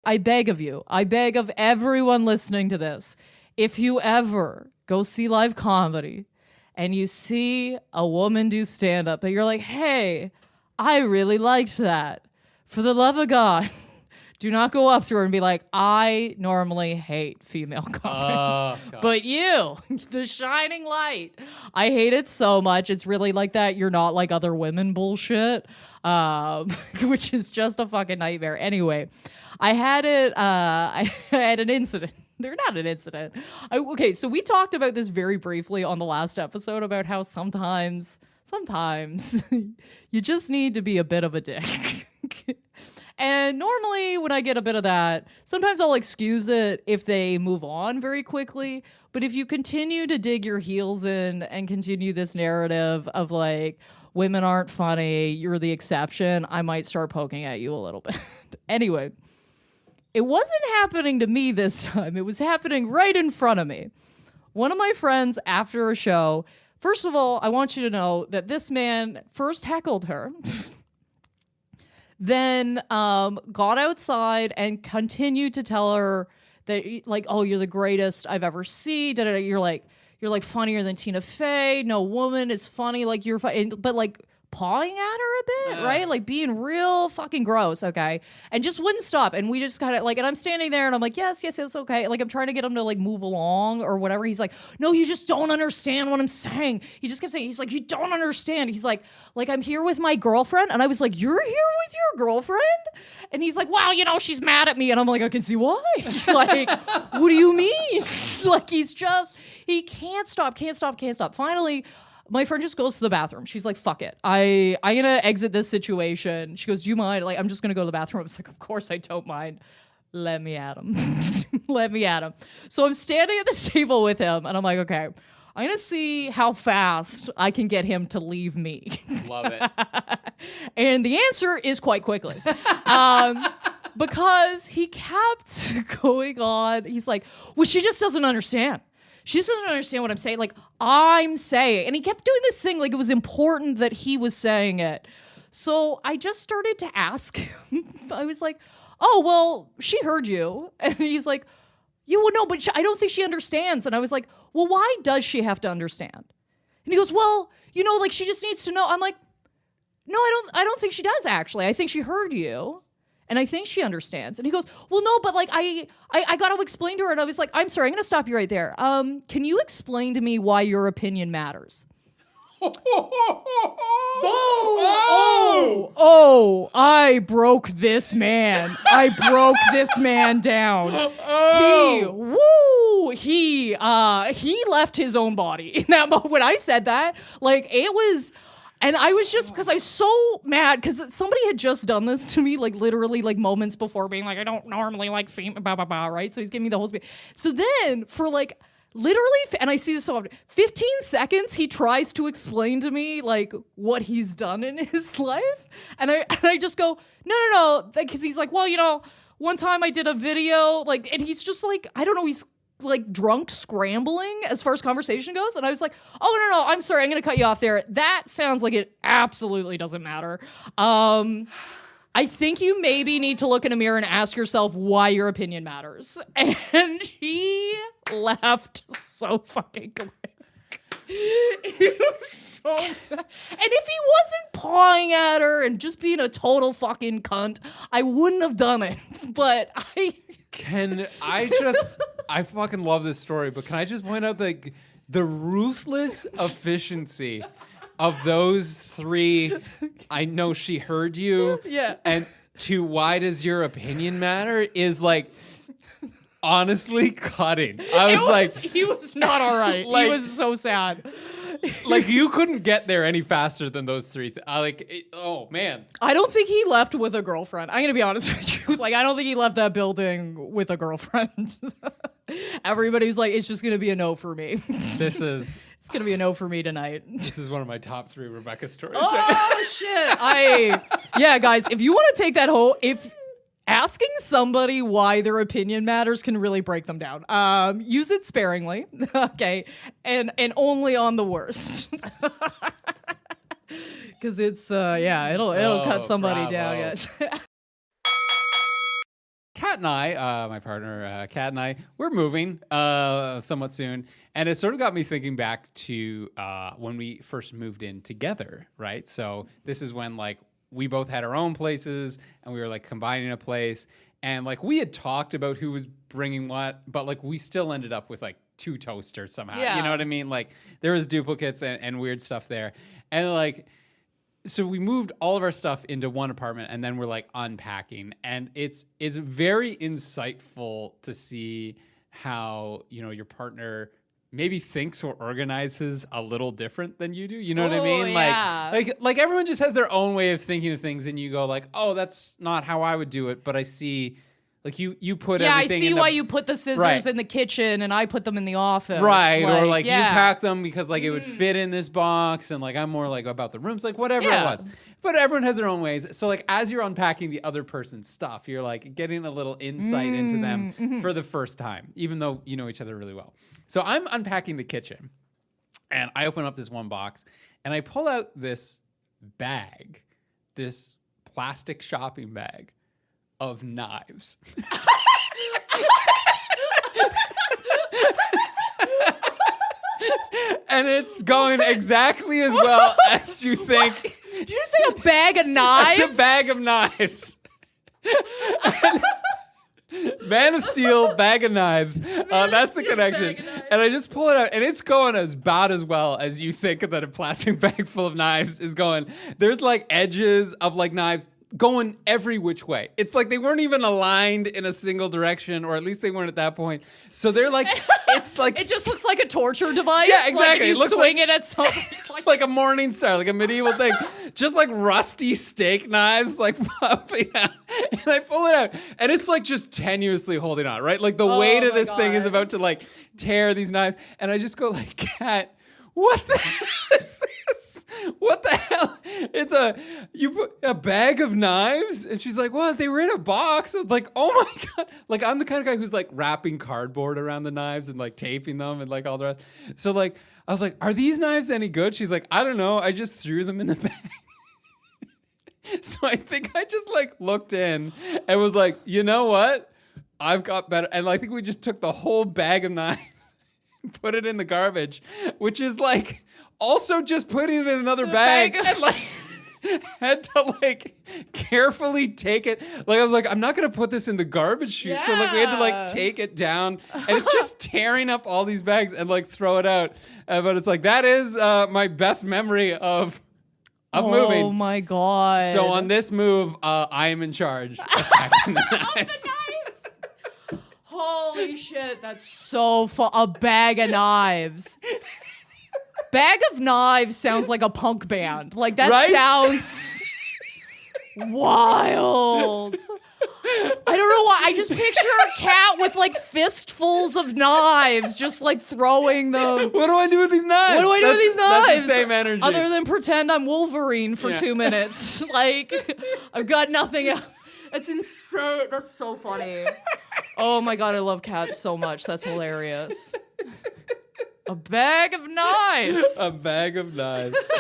I beg of you, I beg of everyone listening to this, if you ever go see live comedy and you see a woman do stand-up that you're like, hey, I really liked that. For the love of God, do not go up to her and be like, I normally hate female comics. But you, the shining light, I hate it so much. It's really like that you're not like other women bullshit, which is just a fucking nightmare. Anyway, I had an incident. They're not an incident. Okay, so we talked about this very briefly on the last episode about how sometimes you just need to be a bit of a dick. And normally when I get a bit of that, sometimes I'll excuse it if they move on very quickly. But if you continue to dig your heels in and continue this narrative of like, women aren't funny, you're the exception, I might start poking at you a little bit. Anyway, it wasn't happening to me this time. It was happening right in front of me. One of my friends after a show, first of all, I want you to know that this man first heckled her. Then got outside and continued to tell her that, like, oh, you're the greatest I've ever seen. You're like funnier than Tina Fey. No woman is funny like you're funny. But like pawing at her a bit, right? Like being real fucking gross, okay? And just wouldn't stop. And we just kind of like, and I'm standing there and I'm like, yes, okay. Like I'm trying to get him to like move along or whatever. He's like, no, you just don't understand what I'm saying. He just kept saying, he's like, you don't understand. He's like I'm here with my girlfriend. And I was like, you're here with your girlfriend? And he's like, wow, she's mad at me. And I'm like, I can see why. He's like, what do you mean? Like he can't stop. Finally, my friend just goes to the bathroom. She's like, fuck it. I'm going to exit this situation. She goes, do you mind? Like, I'm just going to go to the bathroom. I was like, of course I don't mind. Let me at him. Let me at him. So I'm standing at the table with him and I'm like, okay, I'm going to see how fast I can get him to leave me. Love it. And the answer is quite quickly. Because he kept going on. He's like, well, she just doesn't understand. She just doesn't understand what I'm saying. Like, I'm saying. And he kept doing this thing like it was important that he was saying it. So I just started to ask him. I was like, oh, well, she heard you. And he's like, you would know, but I don't think she understands. And I was like, well, why does she have to understand? And he goes, well, like she just needs to know. I'm like, no, I don't think she does, actually. I think she heard you. And I think she understands. And he goes, well, no, but like I got to explain to her. And I was like, I'm sorry, I'm going to stop you right there. Can you explain to me why your opinion matters? I broke this man. I broke this man down. He left his own body in that moment. When I said that, like it was. And I was just, because I was so mad, because somebody had just done this to me, like literally like moments before, being like, I don't normally like female, blah, blah, blah, right? So he's giving me the whole speech. So then for like literally, and I see this so often, 15 seconds, he tries to explain to me like what he's done in his life. And I just go, no. Because he's like, well, one time I did a video, like, and he's just like, I don't know, he's like drunk scrambling as far as conversation goes. And I was like, oh, no, I'm sorry. I'm going to cut you off there. That sounds like it absolutely doesn't matter. I think you maybe need to look in a mirror and ask yourself why your opinion matters. And he left so fucking quick. He was so mad. And if he wasn't pawing at her and just being a total fucking cunt, I wouldn't have done it. But I fucking love this story, but can I just point out the ruthless efficiency of those three? I know she heard you. Yeah. And to why does your opinion matter is like honestly cutting. He was not all right. Like, he was so sad. Like you couldn't get there any faster than those three. Oh man. I don't think he left with a girlfriend. I'm gonna be honest with you. Like, I don't think he left that building with a girlfriend. Everybody's like, it's just gonna be a no for me. It's gonna be a no for me tonight. This is one of my top 3 Rebecca stories. Oh shit! Yeah, guys, if you want to take that whole, if asking somebody why their opinion matters can really break them down. Use it sparingly, okay, and only on the worst, because it's it'll cut somebody down. Yes. Cat and I, my partner, Kat and I, we're moving somewhat soon. And it sort of got me thinking back to when we first moved in together, right? So this is when like we both had our own places and we were like combining a place. And like we had talked about who was bringing what, but like we still ended up with like 2 toasters somehow. Yeah. You know what I mean? Like there was duplicates and weird stuff there. And like, so we moved all of our stuff into one apartment and then we're like unpacking. And it's very insightful to see how, you know, your partner maybe thinks or organizes a little different than you do. You know what I mean? Yeah. Like everyone just has their own way of thinking of things and you go like, oh, that's not how I would do it. But I see like you put everything I see in why you put the scissors in the kitchen and I put them in the office. Right. Or like yeah. you pack them because like it would fit in this box and like I'm more like about the rooms, like whatever it was. But everyone has their own ways. So like as you're unpacking the other person's stuff, you're like getting a little insight into them for the first time, even though you know each other really well. So I'm unpacking the kitchen and I open up this one box and I pull out this bag, this plastic shopping bag of knives. And it's going exactly as well as you think. Did you say a bag of knives? It's a bag of knives. Man of Steel, bag of knives. That's the connection. And I just pull it out, and it's going as about as well as you think that a plastic bag full of knives is going. There's like edges of like knives going every which way. It's like they weren't even aligned in a single direction, or at least they weren't at that point. So they're like, it's like... It just looks like a torture device. Yeah, exactly. Like It you looks swing like- it at something. like a Morning Star, like a medieval thing. Just like rusty steak knives, like popping out. And I pull it out, and it's like just tenuously holding on, right? Like the weight of my this thing is God. about to like tear these knives. And I just go like, Kat, what the hell is this? What the hell? You put a bag of knives? And she's like, what? They were in a box. I was like, oh my God. Like I'm the kind of guy who's like wrapping cardboard around the knives and like taping them and like all the rest. So like, I was like, are these knives any good? She's like, I don't know. I just threw them in the bag. So I think I just like looked in and was like, you know what? I've got better. And I think we just took the whole bag of knives and put it in the garbage, which is like also just putting it in another bag. And like had to like carefully take it. Like I was like, I'm not going to put this in the garbage chute. So like we had to like take it down and it's just tearing up all these bags and like throw it out. But it's like, that is my best memory of moving. Oh my God. So on this move, I am in charge of packing the knives. Holy shit, that's so fun. A bag of knives. Bag of Knives sounds like a punk band. Like that Right? sounds wild. I don't know why. I just picture a cat with like fistfuls of knives, just like throwing them. What do I do with these knives? What do I do with these knives? That's the same energy. Other than pretend I'm Wolverine for Yeah. 2 minutes. Like, I've got nothing else. That's insane. That's so funny. Oh my God, I love cats so much. That's hilarious. A bag of knives. A bag of knives.